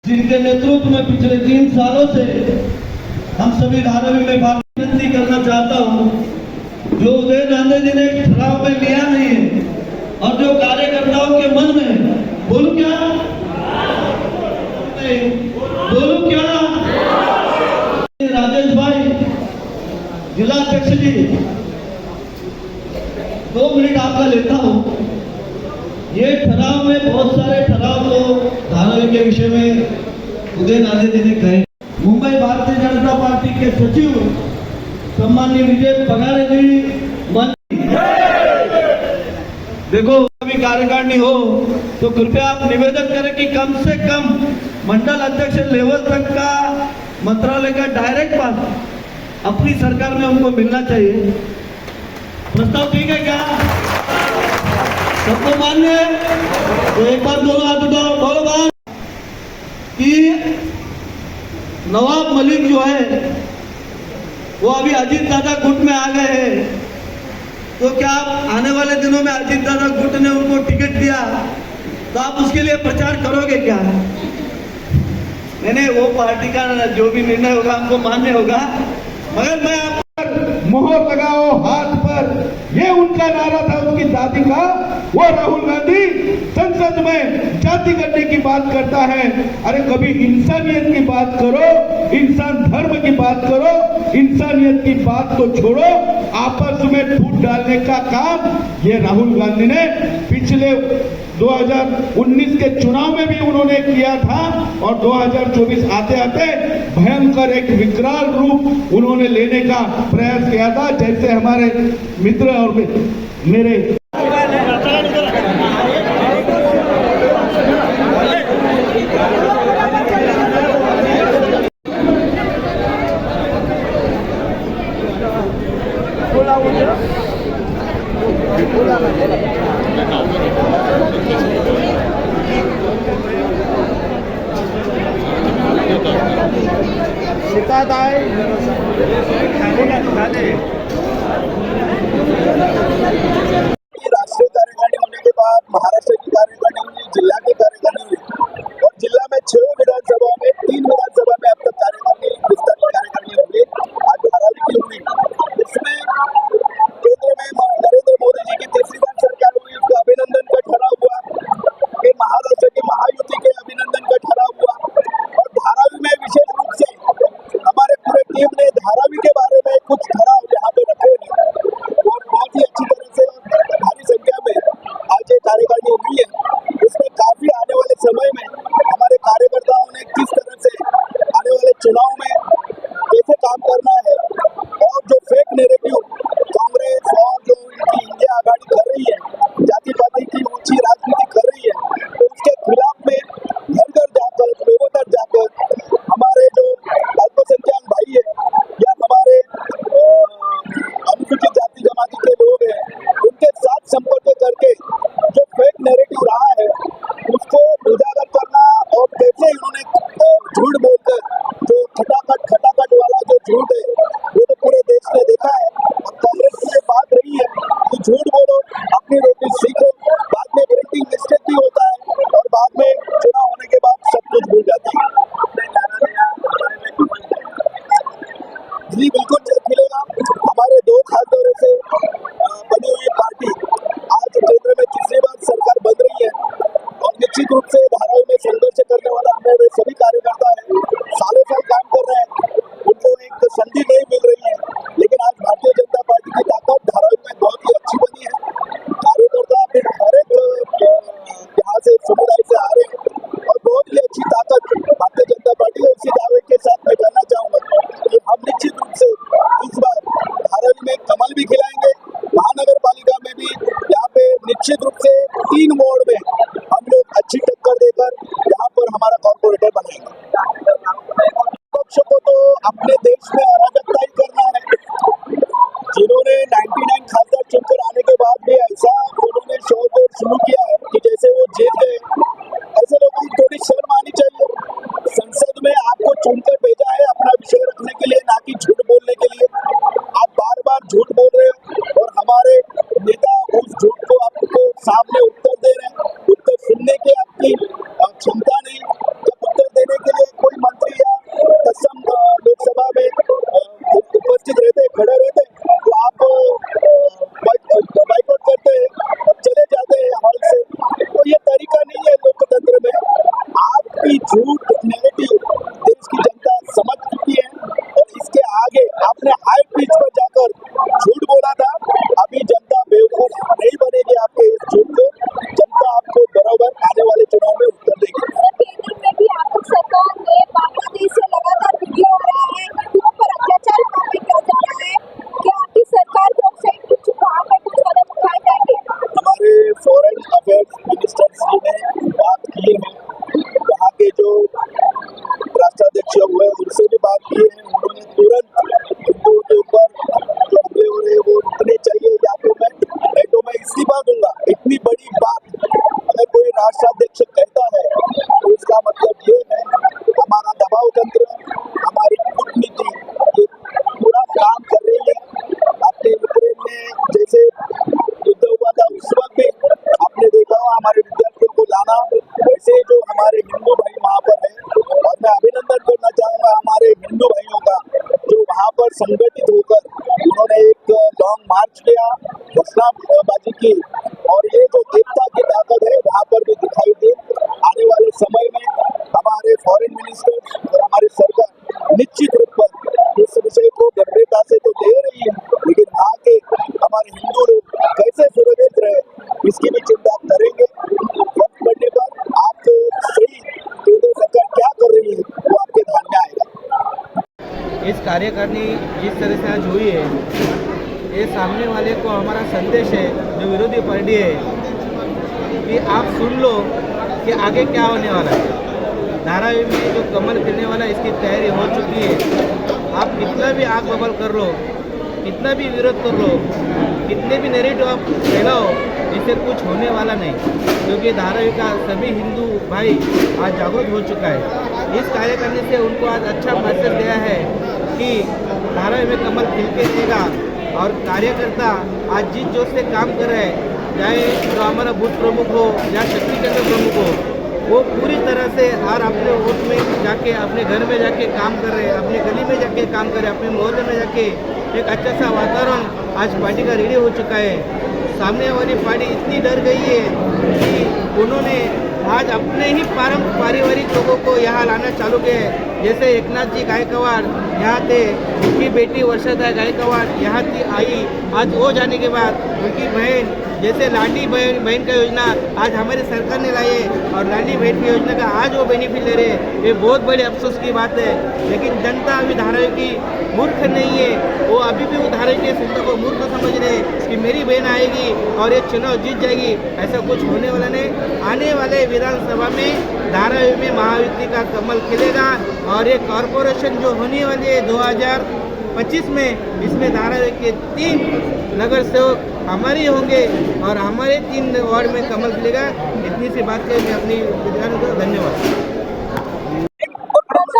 जिनके नेतृत्व में पिछले 3 सालों से हम सभी धारावी में विनती करना चाहता हूँ, जो उदय नांदे जी ने एक ठहराव में लिया नहीं है और जो कार्यकर्ताओं के मन में बोलूं क्या राजेश भाई जिला अध्यक्ष जी 2 मिनट आपका लेता हूँ। ये ठहराव में बहुत सारे ठहराव तो धारावी के विषय में उदय नांदे जी ने कहे। मुंबई भारतीय जनता पार्टी के सचिव सम्माननीय विजय पगारे जी देखो अभी कार्यकारिणी हो तो कृपया आप निवेदन करें कि कम से कम मंडल अध्यक्ष लेवल तक का मंत्रालय का डायरेक्ट पास अपनी सरकार में उनको मिलना चाहिए। प्रस्ताव ठीक है क्या? सबको मान्य है? तो एक बार दोनों हाथ उठाओ, बोलो बात कि नवाब मलिक जो है वो अभी अजीत दादा गुट में आ गए हैं, तो क्या आप आने वाले दिनों में अजीत दादा गुट ने उनको टिकट दिया तो आप उसके लिए प्रचार करोगे क्या? नहीं, वो पार्टी का जो भी निर्णय होगा हमको मान्य होगा, मगर मैं आप मोहर लगाओ हाथ पर, ये उनका नारा था उसकी दादी का। वो राहुल गांधी संसद में जाति करने की बात करता है। अरे कभी इंसानियत की बात करो, इंसान धर्म की बात करो, इंसानियत की बात तो छोड़ो, आपस में फूट डालने का काम ये राहुल गांधी ने पिछले 2019 के चुनाव में भी उन्होंने किया था और 2024 आते आते भयंकर एक विकराल रूप उन्होंने लेने का प्रयास किया था। जैसे हमारे मित्र और मेरे शिकायत आए राष्ट्रीय कार्यकारिणी होने के बाद महाराष्ट्र की कार्यकारिणी हुई, जिला की कार्यकारिणी हुई और जिला में 6 विधानसभा में 3 विधानसभा में अब तक कार्यकारिणी विस्तार की कार्यकारिणी होगी। आज धारावी की हुई, इसमें केंद्र में नरेंद्र मोदी जी की तीसरी बार सरकार हुई, उसका अभिनंदन का ठहराव हुआ। ये महाराष्ट्र की महायुति के अभिनंदन का ठहराव हुआ और धारावी में विशेष रूप से हमारे पूरे टीम ने धारावी के बारे में कुछ ठहराव यहाँ पे रखे और बहुत ही अच्छी तरह से भारी संख्या में आज ये कार्यकारिणी हुई है। इसमें काफी आने वाले समय में हमारे कार्यकर्ताओं ने किस तरह से आने वाले चुनाव में कैसे काम करना है और जो फेक नैरेटिव कांग्रेस और जो इनकी इंडिया आघाड़ी कर रही है, जाति पाति की ऊंची राजनीति कर रही है, तो उसके खिलाफ में घर घर जाकर लोगों तक जाकर हमारे जो अल्पसंख्यक भाई है या हमारे अनुसूचित जाति जमाती के लोग हैं, उनके साथ संपर्क करके जो फेक नैरेटिव रहा है उसको उजागर करना और कैसे इन्होंने झूठ बोलकर जो खटाखट वाला जो झूठ है वो तो पूरे देश ने देखा है। अब कांग्रेस की ये बात रही है कि झूठ बोलो, अपनी रोटी सीखो, बाद में प्रिंटिंग मिस्टेक भी होता है और बाद में चुनाव होने के बाद सब कुछ भूल जाती है। जी बिल्कुल मिलेगा। हमारे 2 खास दौरे से बनी हुई पार्टी आज केंद्र में तीसरी बार सरकार बन रही है और निश्चित रूप से धारावी में संघर्ष करने वाला हमारे सभी कार्यकर्ता है, सालों साल काम कर रहे हैं, उनको एक संधि नहीं मिल रही है, लेकिन आज भारतीय जनता पार्टी की ताकत धारावी में बहुत ही अच्छी बनी है। कार्यकर्ता फिर हर एक यहाँ से समुदाय से आ रहे हैं और बहुत ही अच्छी ताकत भारतीय जनता पार्टी है। उसी दावे के साथ मैं कहना चाहूँगा कि हम निश्चित रूप से इस बार धारावी में कमल भी खिलाएंगे, महानगर पालिका में भी यहाँ पे निश्चित रूप से 3 वार्ड में हम लोग अच्छी टक्कर देकर यहाँ पर हमारा कॉर्पोरेटर बनाएंगे। पक्ष को तो अपने देश में अराजकता ही करना है। जिन्होंने 99 खासदार चुनकर आने के बाद भी ऐसा उन्होंने शोर शुरू किया है कि जैसे वो जीत गए, ऐसे लोगों को थोड़ी शर्म आनी चाहिए। संसद में आपको चुनकर भेजा है अपना विषय रखने के लिए, ना कि झूठ बोलने के लिए। आप बार बार झूठ बोल रहे हो और हमारे नेता उस झूठ को आपको सामने उत्तर दे रहे हैं। उत्तर सुनने की आपकी क्षमता नहीं, जब उत्तर देने झूठ नेगेटिव देश की जनता समझ चुकी है और इसके आगे आपने हाई पिच पर जाकर झूठ बोला था। अभी जनता बेवकूफ नहीं बनेगी आपके इस झूठ को। जनता आपको बराबर आने वाले चुनाव में उत्तर देगी। केंद्र में भी आपकी सरकार ने बांग्लादेश से लगातार वीडियो आ रहा है, हिंदुओं पर अत्याचार वहाँ पे किया जा रहा है। क्या आपकी सरकार को से कुछ वहाँ पे कुछ कदम उठाए जाएंगे? हमारे फॉरेन अफेयर्स मिनिस्टर जी ने बात की है, वहाँ के जो राष्ट्राध्यक्ष हुए उनसे भी बात की है। उन्होंने तुरंत हिंदुओं के ऊपर जो हमले हो रहे हैं वो रुकने चाहिए, या फिर मैं इस्तीफा दूंगा। इतनी बड़ी बात अगर कोई राष्ट्राध्यक्ष कहता है तो इसका मतलब ये है हमारा दबाव तंत्र, हमारी कूटनीति ये पूरा काम कर रही है। आपने यूक्रेन में जैसे युद्ध हुआ था उस वक्त भी आपने देखा होगा हमारे विद्यार्थियों को लाना, वैसे जो हमारे हिंदू भाई वहाँ पर है। और मैं अभिनंदन करना चाहूँगा हमारे हिंदू भाइयों का जो वहाँ पर संगठित होकर उन्होंने एक लॉन्ग मार्च किया, घोषणाबाजी की, और ये जो एकता की ताकत है वहाँ पर भी दिखाई दी। आने वाले समय में हमारे फॉरेन मिनिस्टर और हमारी सरकार निश्चित रूप पर इस विषय को गंभीरता से तो ले रही है, लेकिन वहाँ के हमारे हिंदू लोग कैसे सुरक्षित रहे इसकी भी चिंता करेंगे। वक्त बढ़ने पर आप सही केंद्र सरकार क्या कर रही है वो आपके ध्यान में आएगा। इस कार्यकारिणी जिस तरह से आज हुई है, ये सामने वाले को हमारा संदेश है, जो विरोधी पार्टी है, कि आप सुन लो कि आगे क्या होने वाला है। धारावी में जो कमल खिलने वाला इसकी तैयारी हो चुकी है। आप कितना भी आग बबल कर लो, कितना भी विरोध कर लो, कितने भी नेरेटिव आप फैलाओ, इससे कुछ होने वाला नहीं, क्योंकि धारावी का सभी हिंदू भाई आज जागरूक हो चुका है। इस कार्यकारिणी से उनको आज अच्छा मैसेज दिया है कि धारावी में कमल खिल के रहेगा, और कार्यकर्ता आज जिस जोश से काम कर रहे हैं, चाहे जो हमारा बूथ प्रमुख हो या शक्ति केंद्र प्रमुख हो, वो पूरी तरह से हर अपने वोट में जाके, अपने घर में जाके काम कर रहे हैं, अपने गली में जाके काम कर रहे हैं, अपने मोहल्ले में जाके एक अच्छा सा वातावरण आज पार्टी का रेडी हो चुका है। सामने वाली पार्टी इतनी डर गई है कि उन्होंने आज अपने ही पारिवारिक लोगों को यहाँ लाना चालू किया है। जैसे एकनाथ जी गायकवाड़ यहाँ थे, उनकी बेटी वर्षा गायकवाड़ यहाँ थी आई, आज वो जाने के बाद उनकी बहन, जैसे लाडली बहन का योजना आज हमारी सरकार ने लाई है, और लाडली बहन की योजना का आज वो बेनिफिट ले रहे हैं। ये बहुत बड़े अफसोस की बात है, लेकिन जनता अभी धारावी की मूर्ख नहीं है। वो अभी भी वो धारावी के जनता को मूर्ख समझ रहे हैं कि मेरी बहन आएगी और ये चुनाव जीत जाएगी। ऐसा कुछ होने वाला नहीं। आने वाले विधानसभा में धारावी में महायुति का कमल खिलेगा, और ये कॉरपोरेशन जो होने वाली है 2025 में, इसमें धारावी के 3 नगर सेवक हमारे होंगे और हमारे 3 वार्ड में कमल खिलेगा। इतनी सी बात कही मैं अपनी विद्यार्थी को धन्यवाद।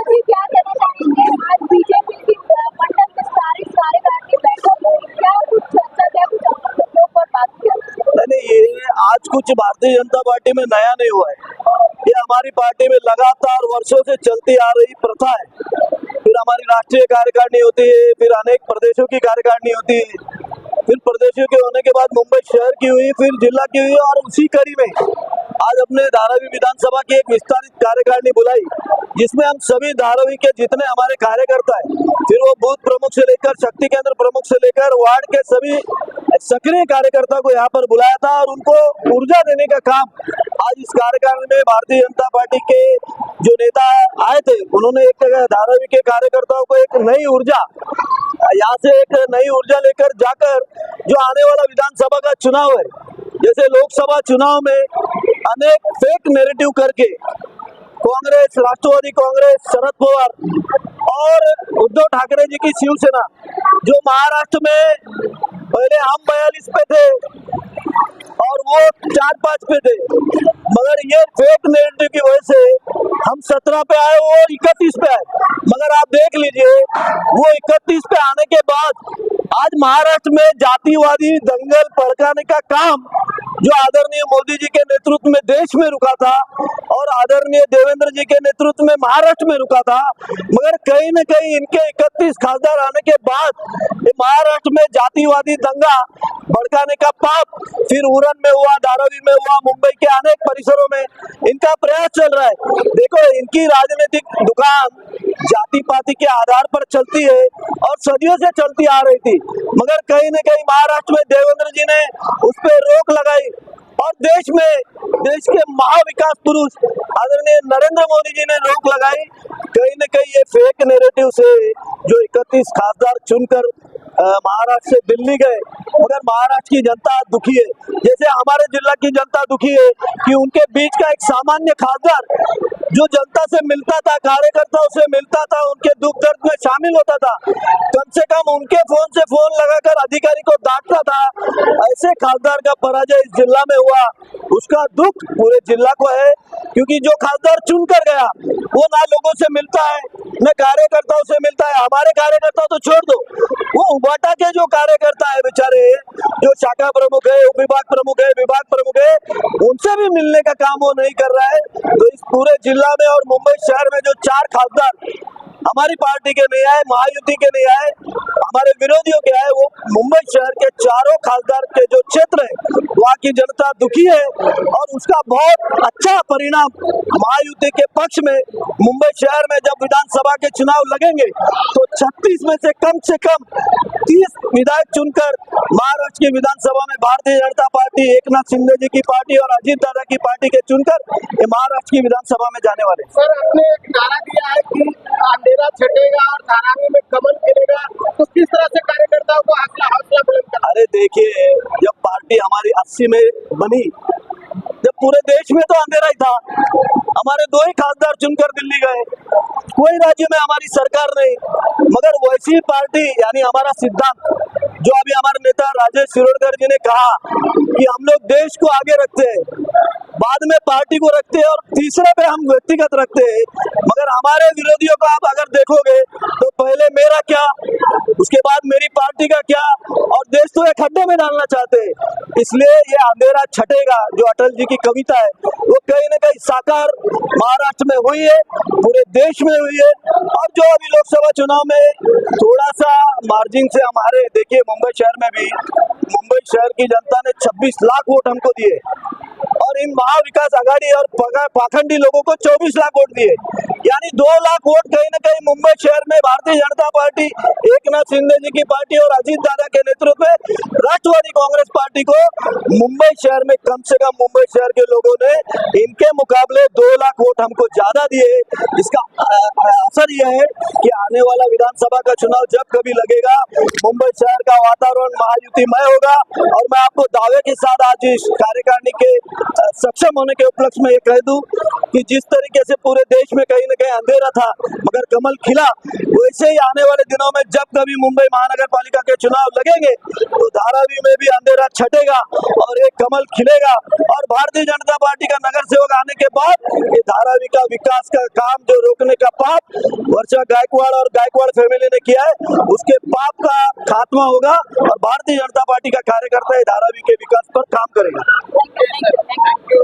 जी क्या कहना चाहेंगे? आज बीजेपी की मंडल विस्तारित कार्यकारिणी बैठक हुई, क्या कुछ चर्चा, क्या कुछ अपन मुद्दों पर बात किया? नहीं, ये आज कुछ भारतीय जनता पार्टी में नया नहीं हुआ है। ये हमारी पार्टी में लगातार वर्षों से चलती आ रही प्रथा है। फिर हमारी राष्ट्रीय कार्यकारिणी होती है, फिर अनेक प्रदेशों की कार्यकारिणी होती है, फिर प्रदेशों के होने के बाद मुंबई शहर की हुई, फिर जिला की हुई, और उसी कड़ी में आज अपने धारावी विधानसभा की एक विस्तारित कार्यकारिणी बुलाई, जिसमें हम सभी धारावी के जितने हमारे कार्यकर्ता हैं, फिर वो बूथ प्रमुख से लेकर शक्ति केंद्र प्रमुख से लेकर वार्ड के सभी सक्रिय कार्यकर्ता को यहाँ पर बुलाया था, और उनको ऊर्जा देने का काम आज इस कार्यकारिणी में भारतीय जनता पार्टी के जो नेता आए थे, उन्होंने एक धारावी के कार्यकर्ताओं को एक नई ऊर्जा, यहाँ से एक नई ऊर्जा लेकर जाकर जो आने वाला विधानसभा का चुनाव है, जैसे लोकसभा चुनाव में अनेक फेक नैरेटिव करके कांग्रेस, राष्ट्रवादी कांग्रेस, शरद पवार और उद्धव ठाकरे जी की शिवसेना, जो महाराष्ट्र में पहले हम 42 पे थे और वो 4-5 पे थे, मगर ये फेक नैरेटिव की वजह से हम 17 पे आए, वो 31 पे आए। मगर आप देख लीजिए, वो 31 पे आने के बाद आज महाराष्ट्र में जातिवादी दंगल भड़काने का काम जो आदरणीय मोदी जी के नेतृत्व में देश में रुका था और आदरणीय देवेंद्र जी के नेतृत्व में महाराष्ट्र में रुका था, मगर कहीं न कहीं इनके 31 खासदार आने के बाद महाराष्ट्र में जातिवादी दंगा भड़काने का पाप फिर उरण में हुआ, धारावी में हुआ, मुंबई के अनेक परिसरों में इनका प्रयास चल रहा है। देखो, इनकी राजनीतिक दुकान जाति पाति के आधार पर चलती है और सदियों से चलती आ रही थी, मगर कहीं न कहीं महाराष्ट्र में देवेंद्र जी ने उस पर रोक लगाई और देश के महाविकास पुरुष आदरणीय नरेंद्र मोदी जी ने रोक लगाई। कहीं न कहीं ये फेक नैरेटिव से जो 31 खासदार चुनकर महाराष्ट्र से दिल्ली गए, मगर महाराष्ट्र की जनता दुखी है। जैसे हमारे जिला की जनता दुखी है कि उनके बीच का एक सामान्य खासदार जो जनता से मिलता था, कार्यकर्ताओं से मिलता था, उनके दुख दर्द में शामिल होता था, कम से कम उनके फोन से फोन लगाकर अधिकारी को डांटता था, ऐसे खासदार का पराजय इस जिला में हुआ। उसका दुख पूरे जिला को है, क्योंकि जो खासदार चुन कर गया वो ना लोगों से मिलता है, न कार्यकर्ताओं से मिलता है। हमारे कार्यकर्ता तो छोड़ दो, वो उबाटा के जो कार्यकर्ता है बेचारे, जो शाखा प्रमुख है, उप विभाग प्रमुख है, विभाग प्रमुख है, उनसे भी मिलने का काम वो नहीं कर रहा है। तो इस पूरे जिला में और मुंबई शहर में जो 4 खासदार हमारी पार्टी के नहीं आए, महायुति के नहीं आए, हमारे विरोधियों के आए, वो मुंबई शहर के चारों खासदार के जो क्षेत्र है वहाँ की जनता दुखी है और उसका बहुत अच्छा परिणाम महायुति के पक्ष में मुंबई शहर में जब विधानसभा के चुनाव लगेंगे तो 36 में से कम 30 विधायक चुनकर महाराष्ट्र की विधानसभा में भारतीय जनता पार्टी, एकनाथ शिंदे जी की पार्टी और अजीत दादा की पार्टी के चुनकर ये महाराष्ट्र की विधानसभा में जाने वाले। सर, आपने एक नारा दिया है कि अंधेरा छटेगा और धारावी में कमल खिलेगा, तो किस तरह से कार्यकर्ताओं को हौसला बुलंद करना? अरे देखिए, जब पार्टी हमारी 80 में बनी, जब पूरे देश में तो अंधेरा ही था, हमारे 2 ही खासदार चुनकर दिल्ली गए, कोई राज्य में हमारी सरकार नहीं, मगर वैसी पार्टी यानी हमारा सिद्धांत जो अभी हमारे नेता राजेश शिरोडकर जी ने कहा कि हम लोग देश को आगे रखते हैं, बाद में पार्टी को रखते हैं और तीसरे पे हम व्यक्तिगत रखते हैं। मगर हमारे विरोधियों को आप अगर देखोगे तो पहले मेरा क्या, उसके बाद मेरी पार्टी का क्या, और देश तो एक खड्डे में डालना चाहते हैं। इसलिए ये अंधेरा छटेगा जो अटल जी की कविता है वो कहीं न कहीं साकार महाराष्ट्र में हुई है, पूरे देश में हुई है। और जो अभी लोकसभा चुनाव में थोड़ा सा मार्जिन से हमारे, देखिए मुंबई शहर में भी मुंबई शहर की जनता ने 26 लाख वोट हमको दिए और इन महाविकास आघाड़ी और पाखंडी लोगों को 24 लाख वोट दिए, यानी 2 लाख वोट कहीं न कहीं मुंबई शहर में भारतीय जनता पार्टी, एकनाथ शिंदे जी की पार्टी और अजीत दादा के नेतृत्व में राष्ट्रवादी कांग्रेस पार्टी को मुंबई शहर में कम से कम मुंबई शहर के लोगों ने इनके मुकाबले 2 लाख वोट हमको ज्यादा दिए। इसका असर यह है कि आने वाला विधानसभा का चुनाव जब कभी लगेगा, मुंबई शहर का वातावरण महायुतिमय होगा। और मैं आपको दावे के साथ आज इस कार्यकारिणी के सक्षम होने के उपलक्ष्य में ये कह दूं कि जिस तरीके से पूरे देश में कहीं न कहीं अंधेरा था मगर कमल खिला, वैसे ही आने वाले दिनों में जब कभी मुंबई महानगर पालिका के चुनाव लगेंगे तो धारावी में भी अंधेरा छटेगा और एक कमल खिलेगा। और भारतीय जनता पार्टी का नगर सेवक आने के बाद ये धारावी का विकास का काम जो रोकने का पाप वर्षा गायकवाड़ और गायकवाड़ फैमिली ने किया है, उसके पाप का खात्मा होगा और भारतीय जनता पार्टी का कार्यकर्ता धारावी के विकास पर काम करेगा। Thank you.